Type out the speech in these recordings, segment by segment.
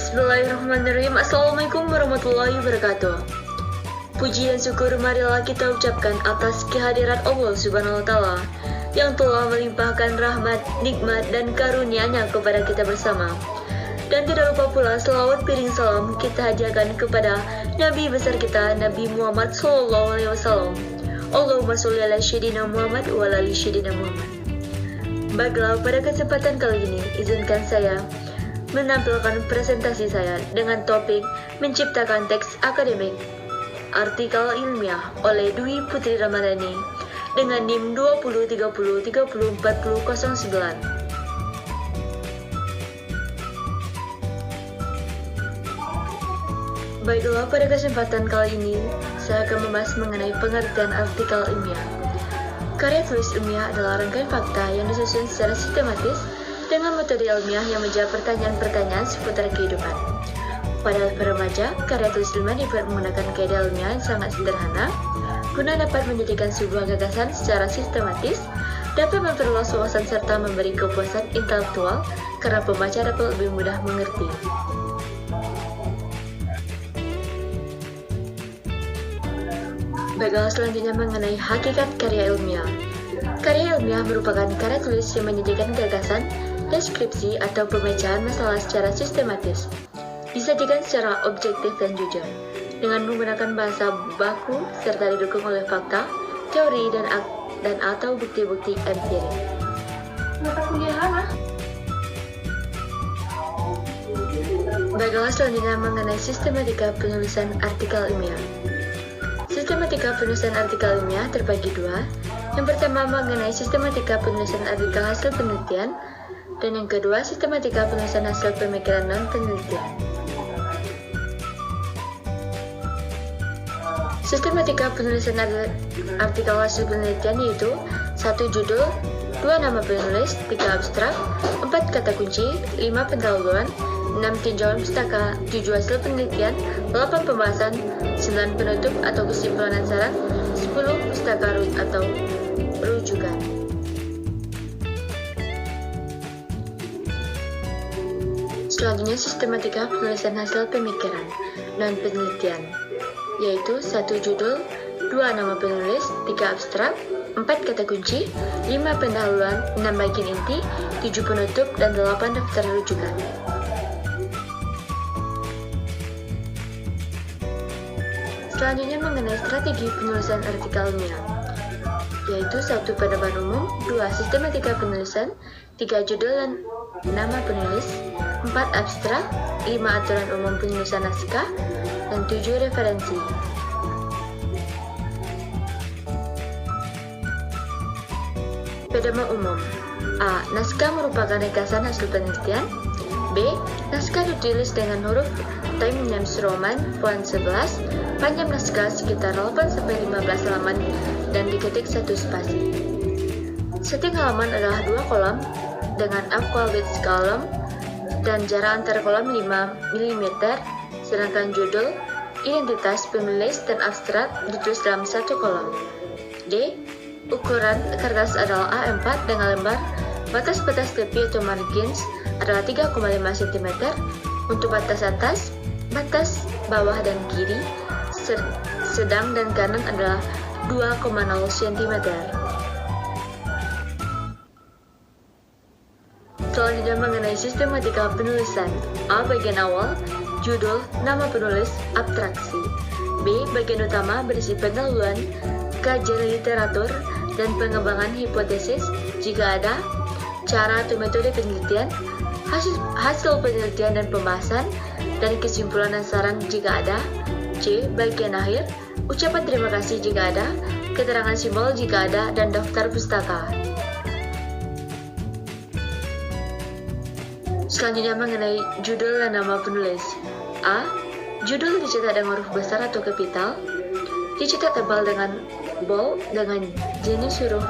Bismillahirrahmanirrahim. Assalamualaikum warahmatullahi wabarakatuh. Puji dan syukur marilah kita ucapkan atas kehadiran Allah Subhanahu wa Ta'ala yang telah melimpahkan rahmat, nikmat, dan karunia-Nya kepada kita bersama. Dan tidak lupa pula selawat piring salam kita hadiahkan kepada Nabi besar kita, Nabi Muhammad SAW. Allahumma sholli ala Sayyidina Muhammad wa ala ali Sayyidina Muhammad. Baiklah, pada kesempatan kali ini izinkan saya menampilkan presentasi saya dengan topik menciptakan teks akademik artikel ilmiah oleh Dwi Putri Ramadhani dengan NIM 2030304009. Baiklah, pada kesempatan kali ini saya akan membahas mengenai pengertian artikel ilmiah. Karya tulis ilmiah adalah rangkaian fakta yang disusun secara sistematis dengan metode ilmiah yang menjawab pertanyaan-pertanyaan seputar kehidupan. Pada remaja, karya tulis ilmiah dibuat menggunakan kaidah ilmiah yang sangat sederhana, guna dapat menjadikan sebuah gagasan secara sistematis, dapat memperluas wawasan serta memberi kepuasan intelektual karena pembaca dapat lebih mudah mengerti. Baiklah, selanjutnya mengenai hakikat karya ilmiah. Karya ilmiah merupakan karya tulis yang menyajikan gagasan, deskripsi, atau pemecahan masalah secara sistematis, disajikan secara objektif dan jujur, dengan menggunakan bahasa baku serta didukung oleh fakta, teori, dan atau bukti-bukti empirik. Mata kuliah lama. Baiklah, selanjutnya mengenai sistematika penulisan artikel ilmiah. Sistematika penulisan artikel ilmiah terbagi dua. Yang pertama mengenai sistematika penulisan artikel hasil penelitian, dan yang kedua sistematika penulisan hasil pemikiran non-penelitian. Sistematika penulisan artikel hasil penelitian yaitu 1 judul, 2 nama penulis, 3 abstrak, 4 kata kunci, 5 pendahuluan, 6 tinjauan pustaka, 7 hasil penelitian, 8 pembahasan, 9 penutup atau kesimpulan dan saran, 10 pustaka atau rujukan. Selanjutnya sistematika penulisan hasil pemikiran dan penelitian, yaitu 1 judul, 2 nama penulis, 3 abstrak, 4 kata kunci, 5 pendahuluan, 6 bagian inti, 7 penutup, dan 8 daftar rujukan. Selanjutnya mengenai strategi penulisan artikel ilmiah, yaitu 1 pedoman umum, 2 sistematika penulisan, 3 judul dan nama penulis, 4 abstrak, 5 aturan umum penulisan naskah, dan 7 referensi. Pedoman umum. A. Naskah merupakan ringkasan hasil penelitian. B. Naskah ditulis dengan huruf Times New Roman font 11, panjang naskah sekitar 8-15 halaman dan diketik 1 spasi. Setting halaman adalah 2 kolom dengan alphabet kolom dan jarak antar kolom 5 mm, sedangkan judul, identitas, penulis, dan abstrak ditulis dalam 1 kolom. D. Ukuran kertas adalah A4 dengan lembar. Batas-batas tepi atau margins adalah 3,5 cm. Untuk batas atas, batas bawah dan kiri, sedang dan kanan adalah 2,0 cm. Selanjutnya mengenai sistematika penulisan. A. Bagian awal, judul, nama penulis, abstraksi. B. Bagian utama berisi pendahuluan, kajian literatur, dan pengembangan hipotesis jika ada, cara atau metode penelitian, hasil penelitian dan pembahasan, dan kesimpulan dan saran jika ada. C. Bagian akhir, ucapan terima kasih jika ada, keterangan simbol jika ada, dan daftar pustaka. Selanjutnya mengenai judul dan nama penulis. A. Judul dicetak dengan huruf besar atau kapital, dicetak tebal dengan bold dengan jenis huruf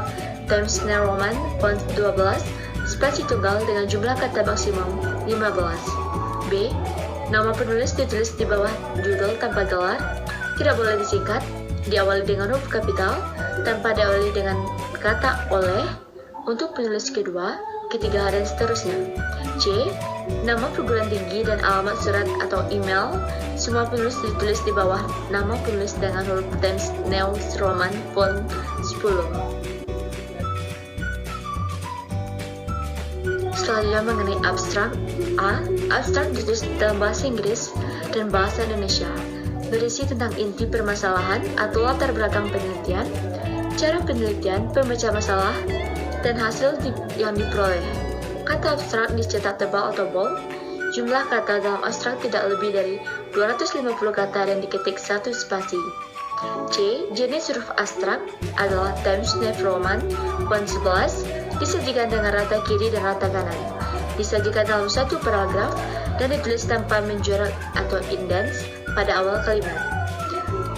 Times New Roman font 12, spasi tunggal dengan jumlah kata maksimum 15. B. Nama penulis ditulis di bawah judul tanpa gelar, tidak boleh disingkat, diawali dengan huruf kapital, tanpa diawali dengan kata oleh, untuk penulis kedua, ketiga, dan seterusnya. C. Nama perguruan tinggi dan alamat surat atau email semua penulis ditulis di bawah nama penulis dengan huruf Times New Roman font 10. Selanjutnya mengenai abstrak. A. Abstrak ditulis dalam bahasa Inggris dan bahasa Indonesia, berisi tentang inti permasalahan atau latar belakang penelitian, cara penelitian, pemecah masalah, dan hasil yang diperoleh. Kata abstrak dicetak tebal atau bold. Jumlah kata dalam abstrak tidak lebih dari 250 kata dan diketik 1 spasi. C. Jenis huruf abstrak adalah Times New Roman font 11, disajikan dengan rata kiri dan rata kanan, disajikan dalam satu paragraf, dan ditulis tanpa menjorok atau indents pada awal kalimat.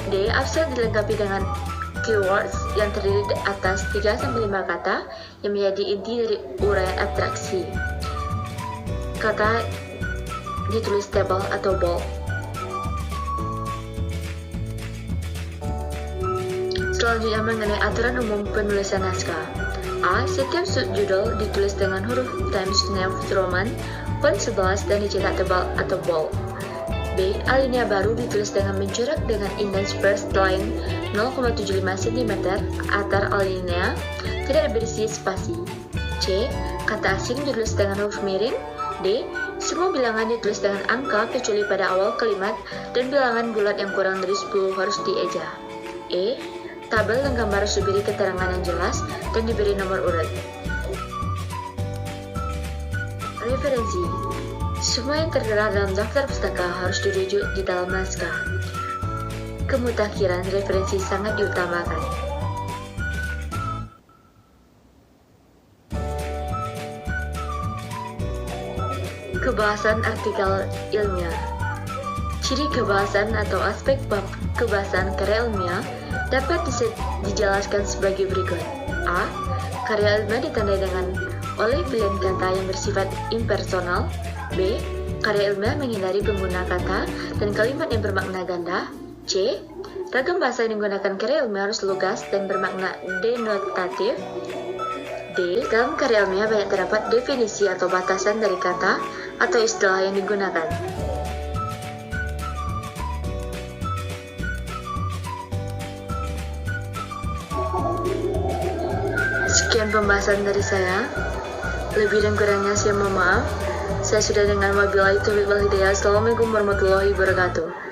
D. Abstrak dilengkapi dengan keywords yang terdiri atas 3-5 kata yang menjadi inti dari uraian abstraksi. Kata ditulis tebal atau bold. Selanjutnya mengenai aturan umum penulisan naskah. A. Setiap subjudul ditulis dengan huruf Times New Roman font 11 dan dicetak tebal atau bold. B. Alinea baru ditulis dengan mencoret dengan indeks first line 0,75 cm antar alinea, tidak berisi spasi. C. Kata asing ditulis dengan huruf miring. D. Semua bilangan ditulis dengan angka kecuali pada awal kalimat dan bilangan bulat yang kurang dari 10 harus dieja. E. Tabel dan gambar harus diberi keterangan yang jelas dan diberi nomor urut. Referensi. Semua yang tertera dalam daftar pustaka harus dirujuk di dalam naskah. Kemutakhiran referensi sangat diutamakan. Kebahasan artikel ilmiah. Ciri kebahasan atau aspek bab kebahasan karya ilmiah dapat dijelaskan sebagai berikut. A. Karya ilmiah ditandai dengan oleh pilihan kata yang bersifat impersonal. B. Karya ilmiah menghindari pengguna kata dan kalimat yang bermakna ganda. C. Ragam bahasa yang digunakan karya ilmiah harus lugas dan bermakna denotatif. D. Dalam karya ilmiah banyak terdapat definisi atau batasan dari kata atau istilah yang digunakan. Sekian pembahasan dari saya. Lebih dan kurangnya saya mohon maaf. Saya sudah dengan wabillahi taufiq wal hidayah. Assalamualaikum warahmatullahi wabarakatuh.